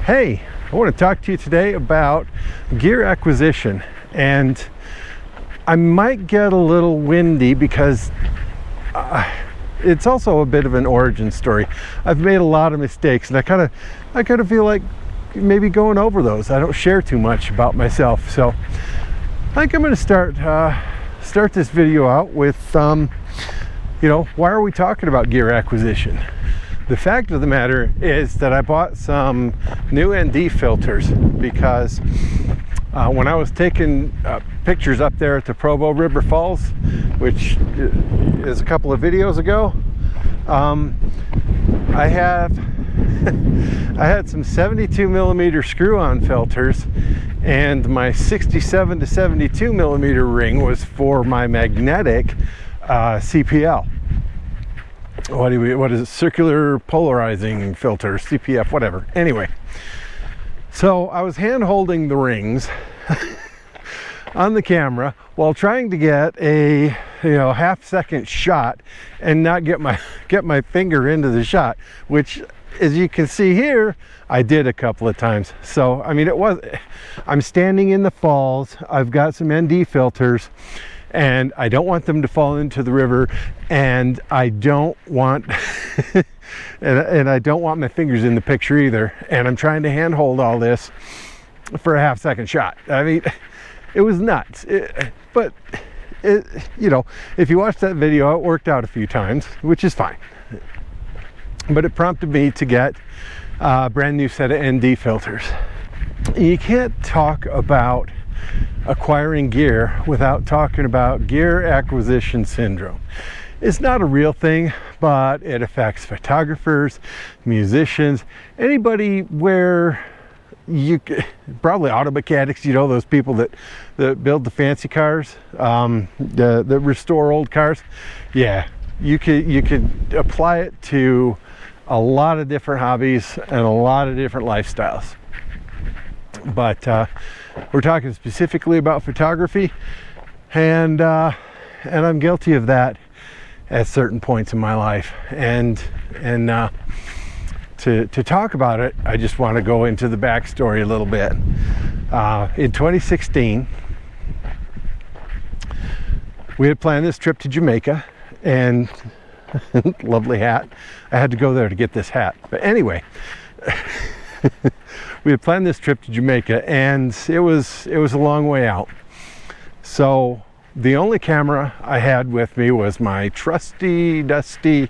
Hey, I want to talk to you today about gear acquisition, and I might get a little windy because it's also a bit of an origin story. I've made a lot of mistakes, and I kind of feel like maybe going over those. I don't share too much about myself, so I think I'm going to start this video out with why are we talking about gear acquisition? The fact of the matter is that I bought some new ND filters because when I was taking pictures up there at the Provo River Falls, which is a couple of videos ago, I had some 72 millimeter screw-on filters, and my 67 to 72 millimeter ring was for my magnetic CPL. What is it? Circular polarizing filter, CPF, whatever. Anyway, so I was hand holding the rings on the camera while trying to get a half-second shot and not get my finger into the shot, which, as you can see here, I did a couple of times. So I mean, I'm standing in the falls, I've got some ND filters, and I don't want them to fall into the river, and I don't want and I don't want my fingers in the picture either, and I'm trying to hand hold all this for a half-second shot. I mean, it was nuts. But if you watch that video, it worked out a few times, which is fine. But it prompted me to get a brand new set of ND filters. You can't talk about acquiring gear without talking about gear acquisition syndrome. It's not a real thing, but it affects photographers, musicians, anybody where probably auto mechanics, those people that build the fancy cars, that restore old cars. Yeah, you could apply it to a lot of different hobbies and a lot of different lifestyles. But we're talking specifically about photography, and I'm guilty of that at certain points in my life. And to talk about it, I just want to go into the backstory a little bit. In 2016, we had planned this trip to Jamaica, and lovely hat. I had to go there to get this hat. But anyway, we had planned this trip to Jamaica, and it was a long way out. So the only camera I had with me was my trusty, dusty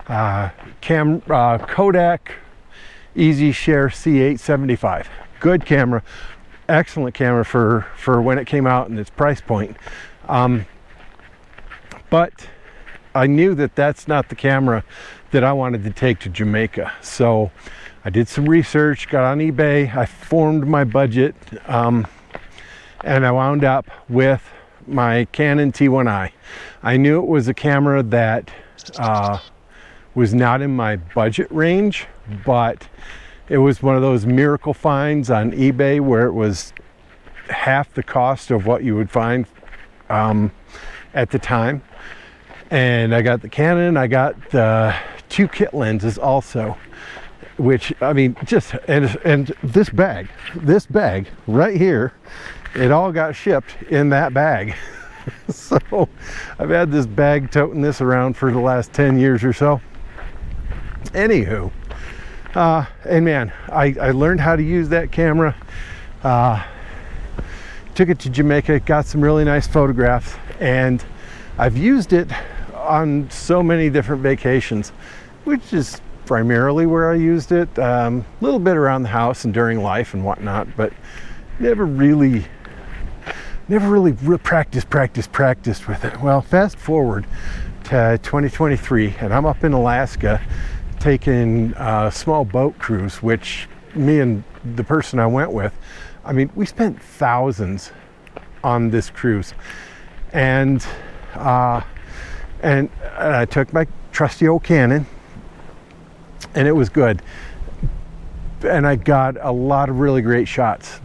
Kodak EasyShare C875. Good camera, excellent camera for when it came out and its price point. But I knew that that's not the camera that I wanted to take to Jamaica. So I did some research, got on eBay, I formed my budget, and I wound up with my Canon T1i. I knew it was a camera that was not in my budget range, but it was one of those miracle finds on eBay where it was half the cost of what you would find at the time. And I got the Canon, I got the 2 kit lenses also, which, I mean, and this bag right here, it all got shipped in that bag. So I've had this bag toting this around for the last 10 years or so. Anywho, and man, I learned how to use that camera, took it to Jamaica, got some really nice photographs, and I've used it on so many different vacations, which is primarily where I used it, a little bit around the house and during life and whatnot, but never really practiced with it. Well, fast forward to 2023, and I'm up in Alaska taking a small boat cruise, which me and the person I went with, I mean, we spent thousands on this cruise, and I took my trusty old Canon, and it was good, and I got a lot of really great shots,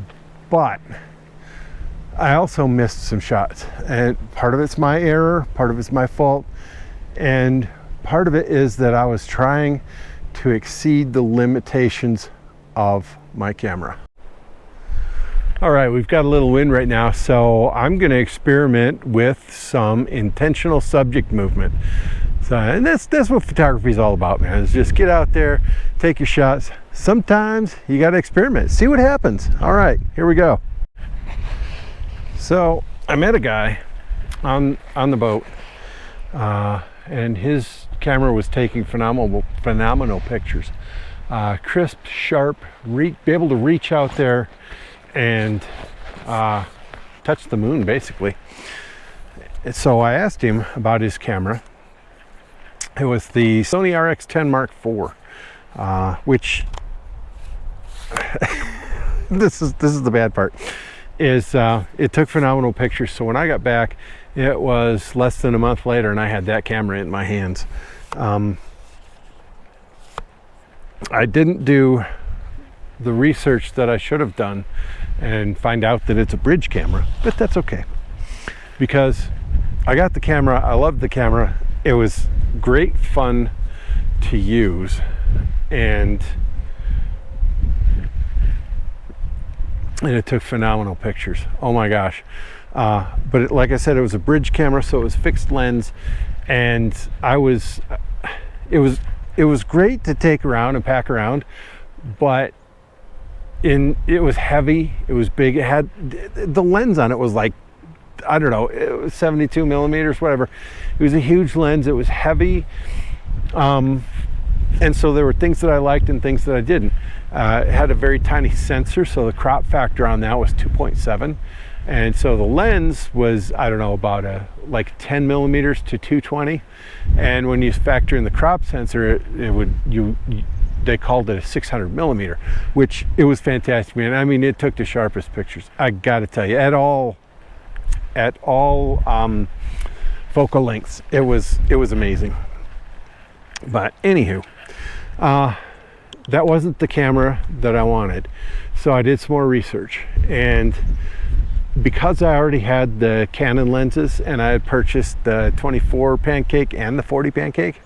but I also missed some shots, and part of it's my error, part of it's my fault, and part of it is that I was trying to exceed the limitations of my camera. All right, we've got a little wind right now, so I'm going to experiment with some intentional subject movement. So, and that's what photography is all about, man. Is just get out there, take your shots. Sometimes you got to experiment, see what happens. All right, here we go. So I met a guy on the boat, and his camera was taking phenomenal pictures. Crisp, sharp, be able to reach out there and touch the moon, basically. And so I asked him about his camera. It was the Sony RX10 Mark IV, which this is the bad part. Is it took phenomenal pictures. So when I got back, it was less than a month later, and I had that camera in my hands. I didn't do the research that I should have done and find out that it's a bridge camera, but that's okay, because I got the camera. I loved the camera. It was great fun to use, and it took phenomenal pictures. Oh my gosh. But like I said, it was a bridge camera, so it was fixed lens, and it was great to take around and pack around, but it was heavy, it was big, it had, the lens on it was like, I don't know, it was 72 millimeters, whatever. It was a huge lens, it was heavy, and so there were things that I liked and things that I didn't. It had a very tiny sensor, so the crop factor on that was 2.7, and so the lens was, I don't know, about like 10 millimeters to 220, and when you factor in the crop sensor, they called it a 600 millimeter, which it was fantastic, man. I mean, it took the sharpest pictures, I gotta tell you, at all focal lengths. It was amazing. But anywho, that wasn't the camera that I wanted, so I did some more research, and because I already had the Canon lenses and I had purchased the 24 pancake and the 40 pancake,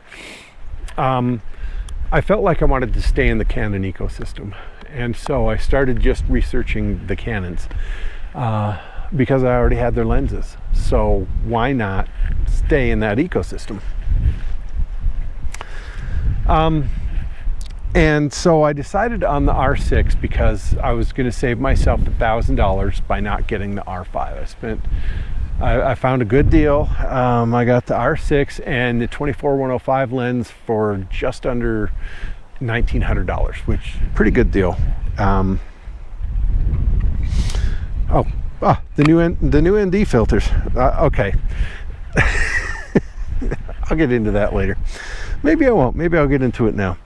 I felt like I wanted to stay in the Canon ecosystem, and so I started just researching the Canons, because I already had their lenses, so why not stay in that ecosystem? And so I decided on the R6 because I was going to save myself $1,000 by not getting the R5. I found a good deal. I got the R6 and the 24-105 lens for just under $1,900, which pretty good deal. The new ND filters. Okay. I'll get into that later. Maybe I won't. Maybe I'll get into it now.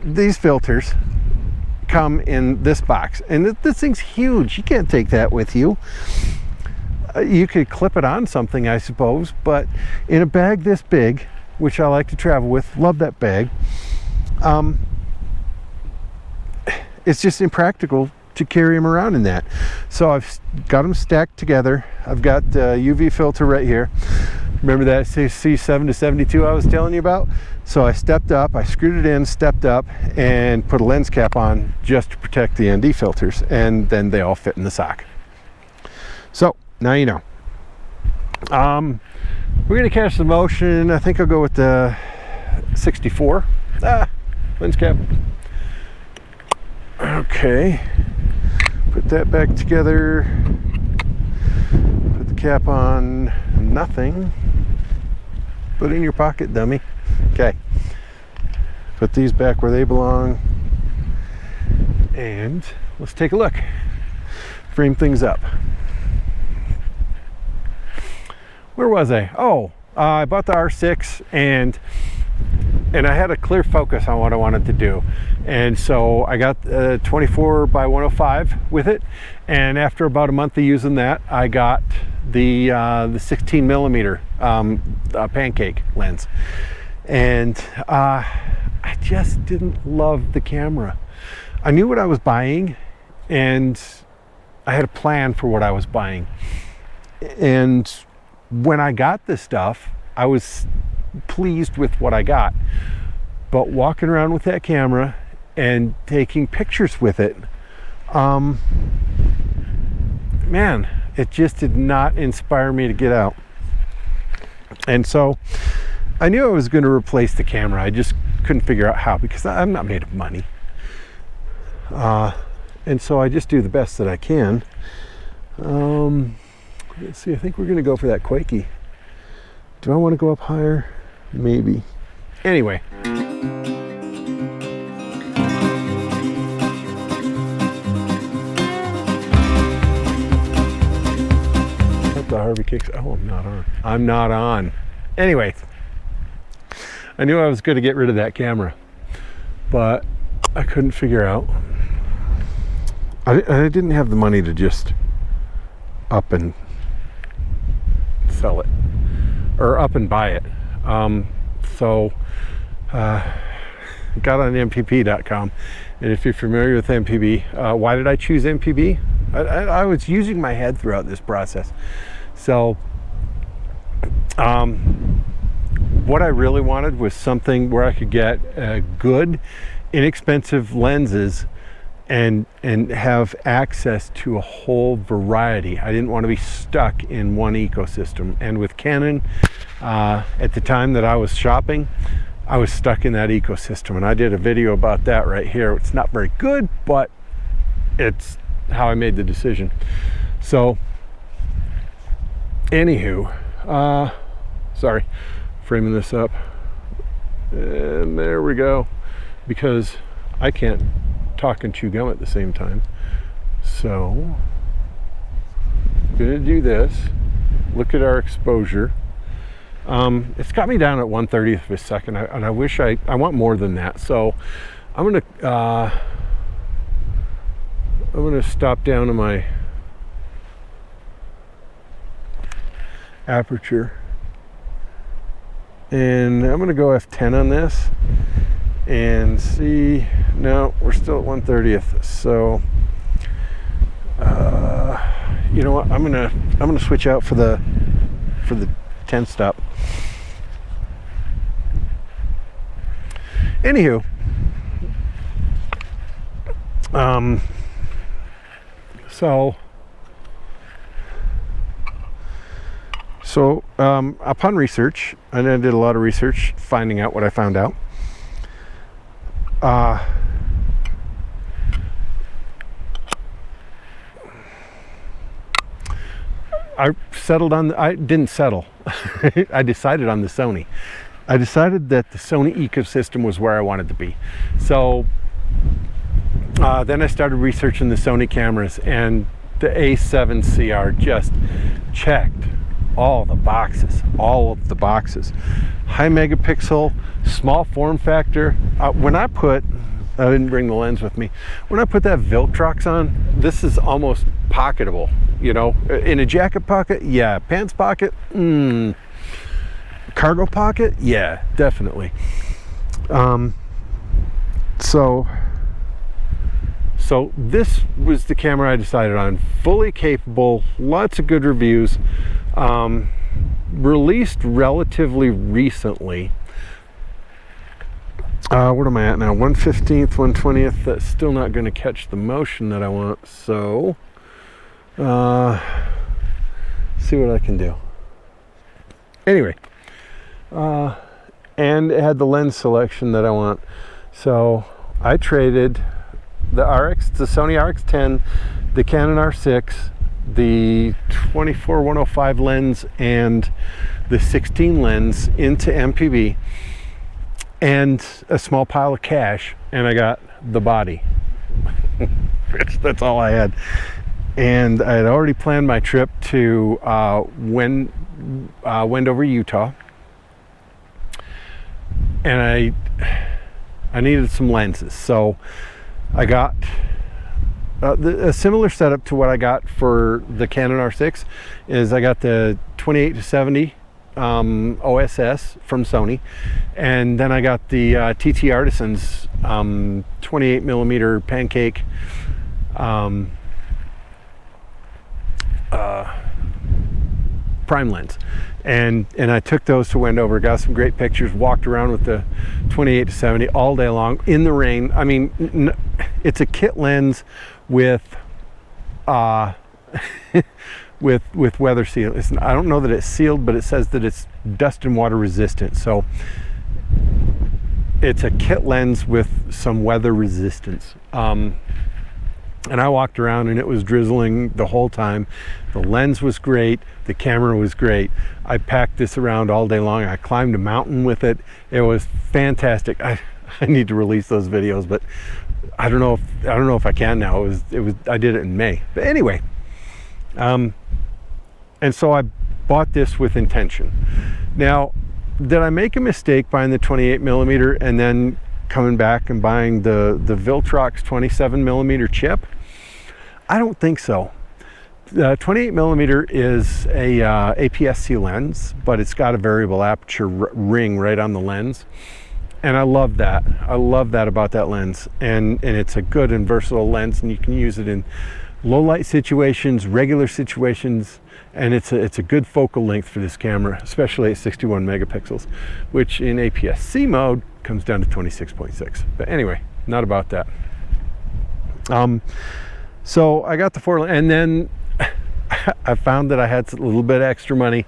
These filters come in this box, and this thing's huge. You can't take that with you. You could clip it on something, I suppose, but in a bag this big, which I like to travel with, love that bag, it's just impractical to carry them around in that. So I've got them stacked together. I've got the UV filter right here. Remember that C7 to 72 I was telling you about? So I stepped up, I screwed it in, stepped up, and put a lens cap on just to protect the ND filters, and then they all fit in the sock. So now you know. We're gonna catch the motion. I think I'll go with the 64 lens cap. Okay, put that back together, put the cap on. Nothing. Put it in your pocket, dummy. Okay, put these back where they belong, and let's take a look. Frame things up. Where was I? Oh, I bought the R6, and I had a clear focus on what I wanted to do, and so I got 24 by 105 with it, and after about a month of using that, I got the 16 millimeter pancake lens, and I just didn't love the camera. I knew what I was buying, and I had a plan for what I was buying, and when I got this stuff, I was pleased with what I got. But walking around with that camera and taking pictures with it. Man, it just did not inspire me to get out. And so I knew I was going to replace the camera. I just couldn't figure out how, because I'm not made of money. And so I just do the best that I can. Let's see, I think we're going to go for that Quakey. Do I want to go up higher? Maybe. Anyway. The Harvey kicks. Oh, I'm not on. I'm not on. Anyway, I knew I was going to get rid of that camera, but I couldn't figure out. I didn't have the money to just up and sell it, or up and buy it. So got on MPB.com, and if you're familiar with MPB, why did I choose MPB? I was using my head throughout this process. So what I really wanted was something where I could get good, inexpensive lenses and have access to a whole variety. I didn't want to be stuck in one ecosystem. And with Canon, at the time that I was shopping, I was stuck in that ecosystem. And I did a video about that right here. It's not very good, but it's how I made the decision. So anywho, sorry, framing this up, and there we go, because I can't talk and chew gum at the same time. So I'm gonna do this. Look at our exposure. It's got me down at 1/30th of a second, and I wish I want more than that. So I'm gonna stop down to my aperture, and I'm gonna go f10 on this and see. No, we're still at 1/30th. So you know what, I'm gonna switch out for the 10 stop. Anywho, So upon research, and I did a lot of research finding out what I found out, I settled on, I didn't settle, I decided on the Sony. I decided that the Sony ecosystem was where I wanted to be. So then I started researching the Sony cameras, and the A7 CR just checked all of the boxes. High megapixel, small form factor. When I didn't bring the lens with me. When I put that Viltrox on, this is almost pocketable, you know, in a jacket pocket, yeah. Pants pocket, cargo pocket, yeah, definitely. So this was the camera I decided on. Fully capable, lots of good reviews, released relatively recently. What am I at now? 1/15th, 1/20th. That's still not going to catch the motion that I want. So, see what I can do. Anyway, and it had the lens selection that I want. So I traded the Sony RX10, the Canon R6, the 24-105 lens, and the 16 lens into MPB, and a small pile of cash, and I got the body. That's all I had. And I had already planned my trip to Wendover, Utah, and I needed some lenses, so I got a similar setup to what I got for the Canon R6. Is I got the 28-70 OSS from Sony, and then I got the TT Artisans 28mm pancake prime lens. And I took those to Wendover, got some great pictures, walked around with the 28-70 all day long in the rain. I mean, it's a kit lens with with weather seal. I don't know that it's sealed, but it says that it's dust and water resistant. So it's a kit lens with some weather resistance. And I walked around and it was drizzling the whole time. The lens was great. The camera was great. I packed this around all day long. I climbed a mountain with it. It was fantastic. I need to release those videos, but I don't know if I can now. I did it in May. But anyway, and so I bought this with intention. Now, did I make a mistake buying the 28mm and then coming back and buying the Viltrox 27mm chip? I don't think so. The 28mm is a APS-C lens, but it's got a variable aperture ring right on the lens, and I love that. I love that about that lens, and it's a good and versatile lens, and you can use it in low light situations, regular situations, and it's a good focal length for this camera, especially at 61 megapixels, which in APS-C mode comes down to 26.6. But anyway, not about that. So I got the 4, and then I found that I had a little bit extra money,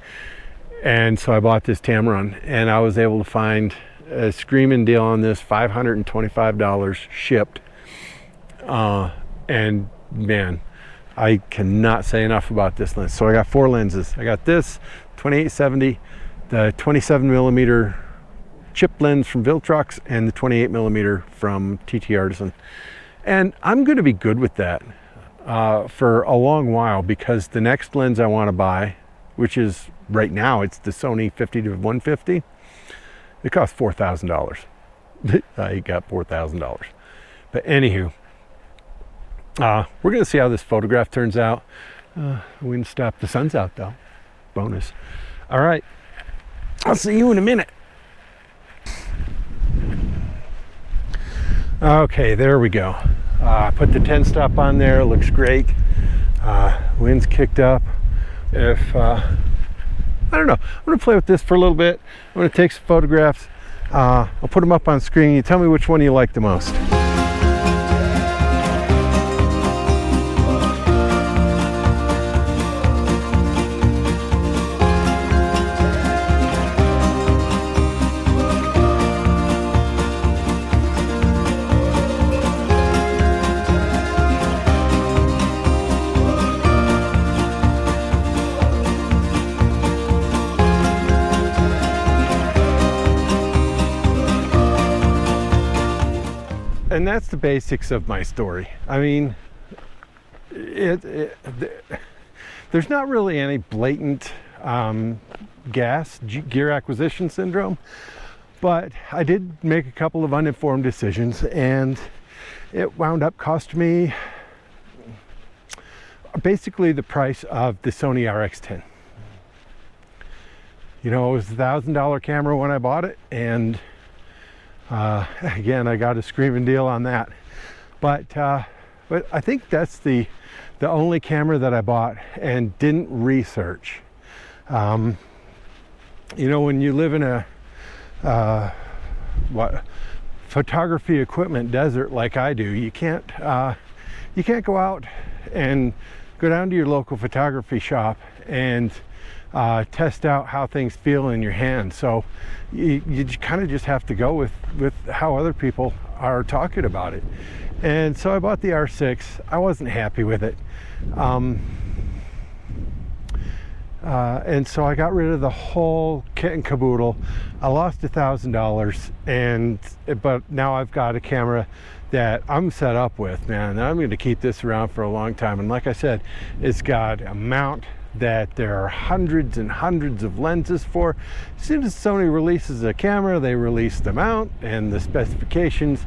and so I bought this Tamron, and I was able to find a screaming deal on this, $525 shipped. And man, I cannot say enough about this lens. So I got 4 lenses. I got this 28-70, the 27mm chip lens from Viltrox, and the 28mm from TT Artisan. And I'm going to be good with that for a long while, because the next lens I want to buy, which is right now, it's the Sony 50-150. It costs $4,000. I got $4,000. But anywho, we're going to see how this photograph turns out. We can stop. The sun's out though. Bonus. All right. I'll see you in a minute. Okay, there we go. Put the 10 stop on there. It looks great. Wind's kicked up. I don't know. I'm going to play with this for a little bit. I'm going to take some photographs. I'll put them up on screen. You tell me which one you like the most. And that's the basics of my story. I mean, there's not really any blatant gear acquisition syndrome, but I did make a couple of uninformed decisions, and it wound up costing me basically the price of the Sony RX10. You know, it was a $1,000 camera when I bought it, and again, I got a screaming deal on that. But I think that's the only camera that I bought and didn't research. You know, when you live in a photography equipment desert like I do, you can't go out and go down to your local photography shop and test out how things feel in your hand. So you kind of just have to go with how other people are talking about it. And so I bought the R6. I wasn't happy with it. And so I got rid of the whole kit and caboodle. I lost $1,000, but now I've got a camera that I'm set up with, man. I'm going to keep this around for a long time. And like I said, it's got a mount that there are hundreds and hundreds of lenses for. As soon as Sony releases a camera, they release the mount and the specifications,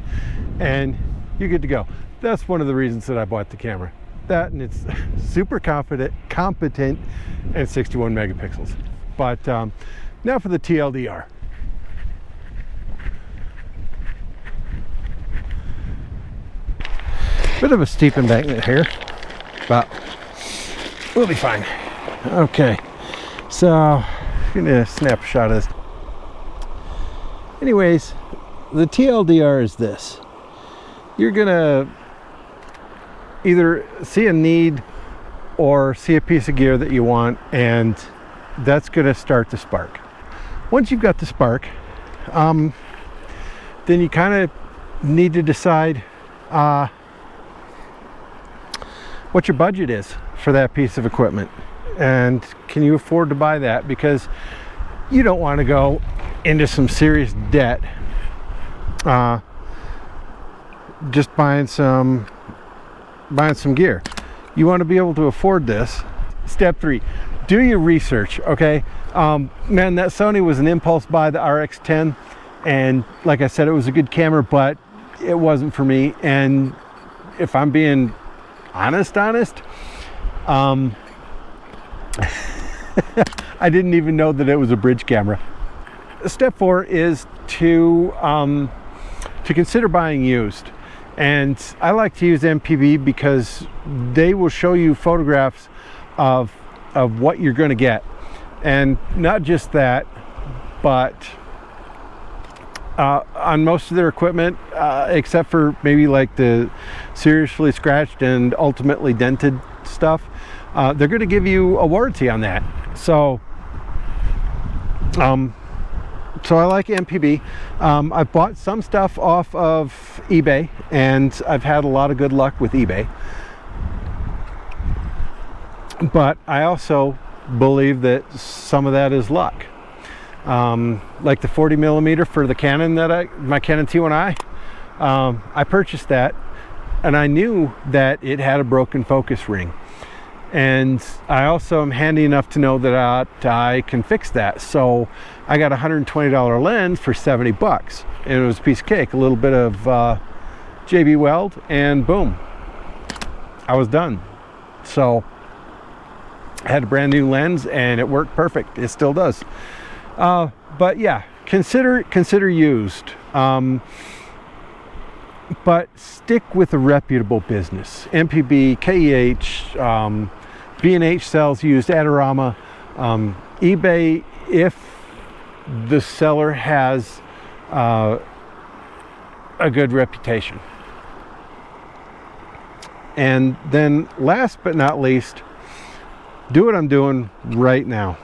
and you're good to go. That's one of the reasons that I bought the camera. That, and it's super competent and 61 megapixels. But now for the TLDR. Bit of a steep embankment here, but we'll be fine. Okay, So I'm gonna snap a shot of this. Anyways, the TLDR is this. You're gonna either see a need or see a piece of gear that you want, and that's gonna start the spark. Once you've got the spark, then you kind of need to decide what your budget is for that piece of equipment, and can you afford to buy that, because you don't want to go into some serious debt just buying some gear. You want to be able to afford this. Step 3, do your research. Okay, man, that Sony was an impulse buy, the RX10, and like I said, it was a good camera, but it wasn't for me. And if I'm being honest, I didn't even know that it was a bridge camera. Step 4 is to consider buying used. And I like to use MPB because they will show you photographs of what you're going to get. And not just that, but on most of their equipment, except for maybe like the seriously scratched and ultimately dented stuff, they're going to give you a warranty on that. So I like MPB. I've bought some stuff off of eBay, and I've had a lot of good luck with eBay. But I also believe that some of that is luck. Like the 40mm for the Canon my Canon T1i, I purchased that, and I knew that it had a broken focus ring. And I also am handy enough to know that I can fix that. So I got a $120 lens for 70 bucks, and it was a piece of cake. A little bit of JB Weld, and boom, I was done. So I had a brand new lens, and it worked perfect. It still does. But yeah, consider used. But stick with a reputable business. MPB, KEH, B&H sells used, Adorama, eBay, if the seller has a good reputation. And then last but not least, do what I'm doing right now.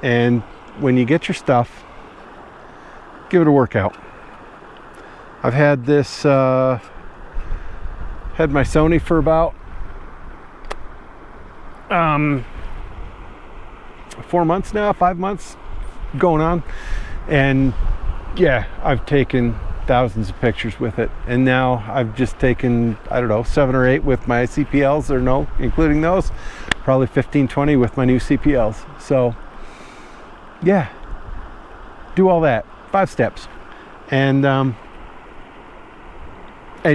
And when you get your stuff, give it a workout. I've had this, had my Sony for about 4 months now, 5 months going on. And yeah, I've taken thousands of pictures with it. And now I've just taken, I don't know, 7 or 8 with my CPLs, or no, including those, probably 15, 20 with my new CPLs. So yeah, do all that, 5 steps. And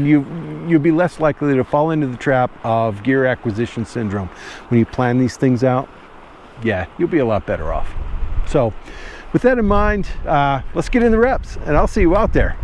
you'll be less likely to fall into the trap of gear acquisition syndrome. When you plan these things out, yeah, you'll be a lot better off. So with that in mind, let's get in the reps, and I'll see you out there.